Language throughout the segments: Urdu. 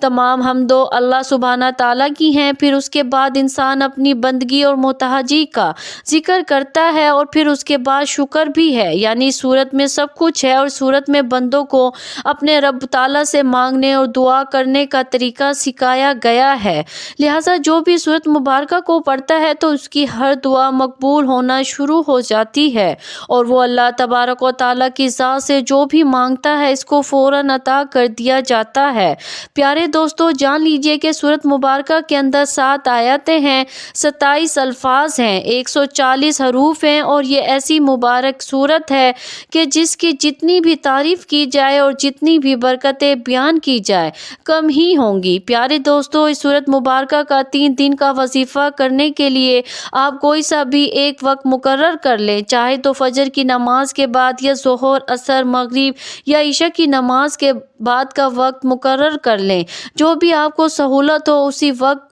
تمام حمد و اللہ سبحانہ تعالیٰ کی ہیں۔ پھر اس کے بعد انسان اپنی بندگی اور محتاجی کا ذکر کرتا ہے اور پھر اس کے بعد شکر بھی ہے، یعنی سورت میں سب کچھ ہے اور سورت میں بندوں کو اپنے رب تعالیٰ سے مانگنے اور دعا کرنے کا طریقہ سکھایا گیا ہے۔ لہٰذا جو بھی سورت مبارکہ کو پڑھتا ہے تو اس کی ہر دعا مقبول ہونا شروع ہو جاتی ہے اور وہ اللہ تبارک و تعالیٰ کی ذات سے جو بھی مانگتا ہے اس کو فوراً عطا کر دیا جاتا ہے۔ پیارے دوستو، جان لیجئے کہ سورت مبارکہ کے اندر 7 آیتیں ہیں، 27 الفاظ ہیں، 140 حروف ہیں اور یہ ایسی مبارک سورت ہے کہ جس کی جتنی بھی تعریف کی جائے اور جتنی بھی برکتیں بیان کی جائے کم ہی ہوں گی۔ پیارے دوستو، اس سورت مبارکہ کا 3 دن کا وظیفہ کرنے کے لیے آپ کوئی سا بھی ایک وقت مقرر کر لیں، چاہے تو فجر کی نماز کے بعد یا ظہر، عصر، مغرب یا عشاء کی نماز کے بعد کا وقت مقرر کر لیں، جو بھی آپ کو سہولت ہو اسی وقت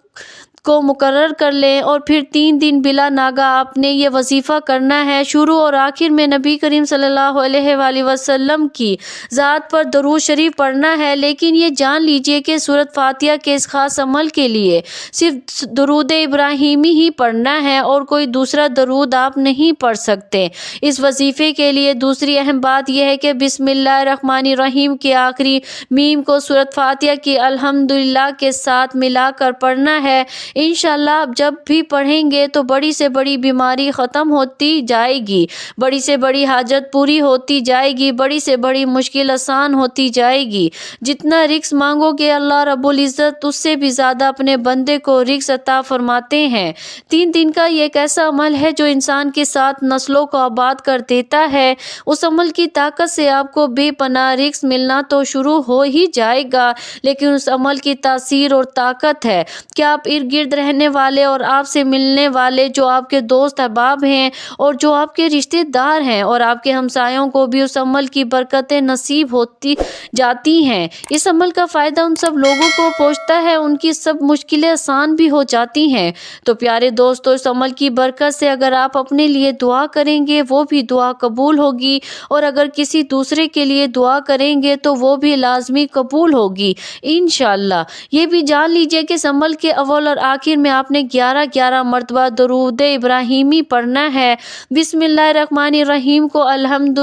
کو مقرر کر لیں اور پھر 3 دن بلا ناگا آپ نے یہ وظیفہ کرنا ہے۔ شروع اور آخر میں نبی کریم صلی اللہ علیہ وآلہ وسلم کی ذات پر درود شریف پڑھنا ہے، لیکن یہ جان لیجئے کہ سورت فاتحہ کے اس خاص عمل کے لیے صرف درود ابراہیمی ہی پڑھنا ہے اور کوئی دوسرا درود آپ نہیں پڑھ سکتے۔ اس وظیفے کے لیے دوسری اہم بات یہ ہے کہ بسم اللہ الرحمن الرحیم کے آخری میم کو سورت فاتحہ کی الحمدللہ کے ساتھ ملا کر پڑھنا ہے۔ انشاءاللہ آپ جب بھی پڑھیں گے تو بڑی سے بڑی بیماری ختم ہوتی جائے گی، بڑی سے بڑی حاجت پوری ہوتی جائے گی، بڑی سے بڑی مشکل آسان ہوتی جائے گی۔ جتنا رزق مانگو گے اللہ رب العزت اس سے بھی زیادہ اپنے بندے کو رزق عطا فرماتے ہیں۔ 3 دن کا یہ ایک ایسا عمل ہے جو انسان کی 7 نسلوں کو آباد کر دیتا ہے۔ اس عمل کی طاقت سے آپ کو بے پناہ رزق ملنا تو شروع ہو ہی جائے گا، لیکن اس عمل کی تاثیر اور طاقت ہے کہ آپ ارد گرد رہنے والے اور آپ سے ملنے والے جو آپ کے دوست احباب ہیں اور جو آپ کے رشتہ دار ہیں اور آپ کے ہمسایوں کو بھی اس عمل کی برکتیں نصیب ہوتی جاتی ہیں۔ اس عمل کا فائدہ ان سب لوگوں کو پہنچتا ہے، ان کی سب مشکلیں آسان بھی ہو جاتی ہیں۔ تو پیارے دوستو، اس عمل کی برکت سے اگر آپ اپنے لیے دعا کریں گے وہ بھی دعا قبول ہوگی اور اگر کسی دوسرے کے لیے دعا کریں گے تو وہ بھی لازمی قبول ہوگی انشاءاللہ۔ یہ بھی جان لیجئے کہ اس عمل کے اول اور آخر میں آپ نے 11 مرتبہ درود ابراہیمی پڑھنا ہے۔ بسم اللہ الرحمن الرحیم کو الحمد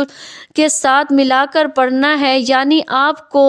کے ساتھ ملا کر پڑھنا ہے، یعنی آپ کو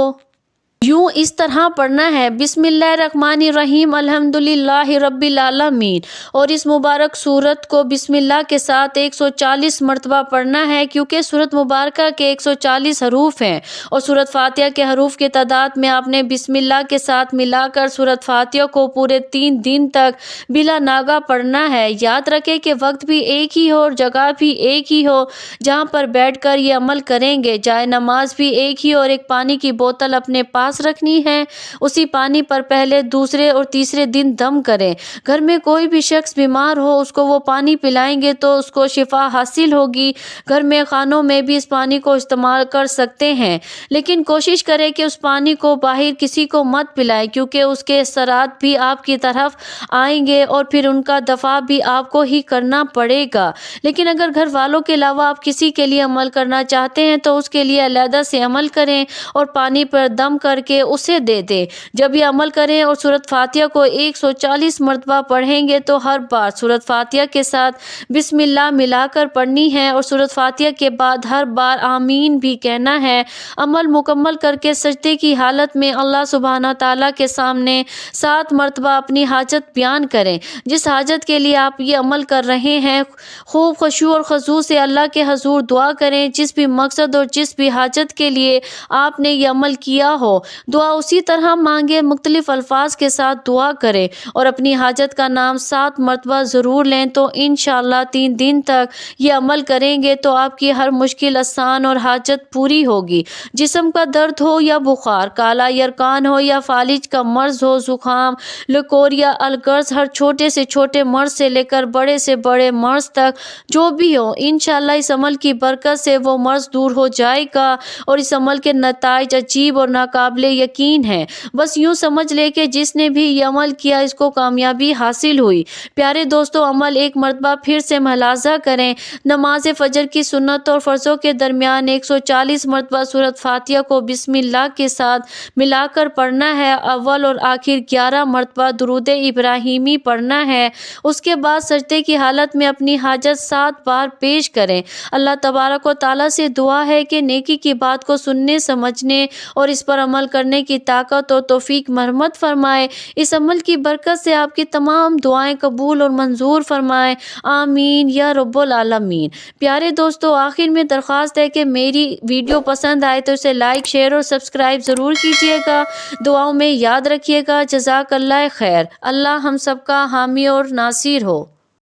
یوں اس طرح پڑھنا ہے، بسم اللہ الرحمن الرحیم الحمدللہ رب العالمین، اور اس مبارک سورت کو بسم اللہ کے ساتھ 140 مرتبہ پڑھنا ہے، کیونکہ سورت مبارکہ کے 140 حروف ہیں اور سورت فاتحہ کے حروف کی تعداد میں آپ نے بسم اللہ کے ساتھ ملا کر سورت فاتحہ کو پورے 3 دن تک بلا ناگا پڑھنا ہے۔ یاد رکھیں کہ وقت بھی ایک ہی ہو اور جگہ بھی ایک ہی ہو جہاں پر بیٹھ کر یہ عمل کریں گے، جائے نماز بھی ایک ہی اور ایک پانی کی بوتل اپنے پاس رکھنی ہے۔ اسی پانی پر پہلے، دوسرے اور تیسرے دن دم کریں۔ گھر میں کوئی بھی شخص بیمار ہو اس کو وہ پانی پلائیں گے تو اس کو شفا حاصل ہوگی۔ گھر میں خانوں میں بھی اس پانی کو استعمال کر سکتے ہیں، لیکن کوشش کریں کہ اس پانی کو باہر کسی کو مت پلائیں، کیونکہ اس کے اثرات بھی آپ کی طرف آئیں گے اور پھر ان کا دفاع بھی آپ کو ہی کرنا پڑے گا۔ لیکن اگر گھر والوں کے علاوہ آپ کسی کے لیے عمل کرنا چاہتے ہیں تو اس کے لیے علیحدہ سے عمل کریں اور پانی پر دم کر کے اسے دے دیں۔ جب یہ عمل کریں اور سورت فاتحہ کو 140 مرتبہ پڑھیں گے تو ہر بار سورت فاتحہ کے ساتھ بسم اللہ ملا کر پڑھنی ہے اور سورت فاتحہ کے بعد ہر بار آمین بھی کہنا ہے۔ عمل مکمل کر کے سجدے کی حالت میں اللہ سبحانہ تعالیٰ کے سامنے 7 مرتبہ اپنی حاجت بیان کریں۔ جس حاجت کے لیے آپ یہ عمل کر رہے ہیں خوب خشوع اور خضوع سے اللہ کے حضور دعا کریں۔ جس بھی مقصد اور جس بھی حاجت کے لیے آپ نے یہ عمل کیا ہو دعا اسی طرح مانگے، مختلف الفاظ کے ساتھ دعا کریں اور اپنی حاجت کا نام 7 مرتبہ ضرور لیں۔ تو انشاءاللہ 3 دن تک یہ عمل کریں گے تو آپ کی ہر مشکل آسان اور حاجت پوری ہوگی۔ جسم کا درد ہو یا بخار، کالا یرقان ہو یا فالج کا مرض ہو، زکام، لکور یا الگرز، ہر چھوٹے سے چھوٹے مرض سے لے کر بڑے سے بڑے مرض تک جو بھی ہو، انشاءاللہ اس عمل کی برکت سے وہ مرض دور ہو جائے گا اور اس عمل کے نتائج عجیب اور ناقابل قابل یقین ہے۔ بس یوں سمجھ لے کہ جس نے بھی یہ عمل کیا اس کو کامیابی حاصل ہوئی۔ پیارے دوستو، عمل ایک مرتبہ پھر سے ملاحظہ کریں۔ نماز فجر کی سنت اور فرضوں کے درمیان 140 مرتبہ سورۃ فاتحہ کو بسم اللہ کے ساتھ ملا کر پڑھنا ہے۔ اول اور آخر 11 مرتبہ درود ابراہیمی پڑھنا ہے۔ اس کے بعد سجدے کی حالت میں اپنی حاجت 7 بار پیش کریں۔ اللہ تبارک و تعالیٰ سے دعا ہے کہ نیکی کی بات کو سننے، سمجھنے اور اس پر عمل کرنے کی طاقت اور توفیق مرحمت فرمائے۔ اس عمل کی برکت سے آپ کی تمام دعائیں قبول اور منظور فرمائے، آمین یا رب العالمین۔ پیارے دوستو، آخر میں درخواست ہے کہ میری ویڈیو پسند آئے تو اسے لائک، شیئر اور سبسکرائب ضرور کیجیے گا۔ دعاؤں میں یاد رکھیے گا۔ جزاک اللہ خیر۔ اللہ ہم سب کا حامی اور ناصر ہو۔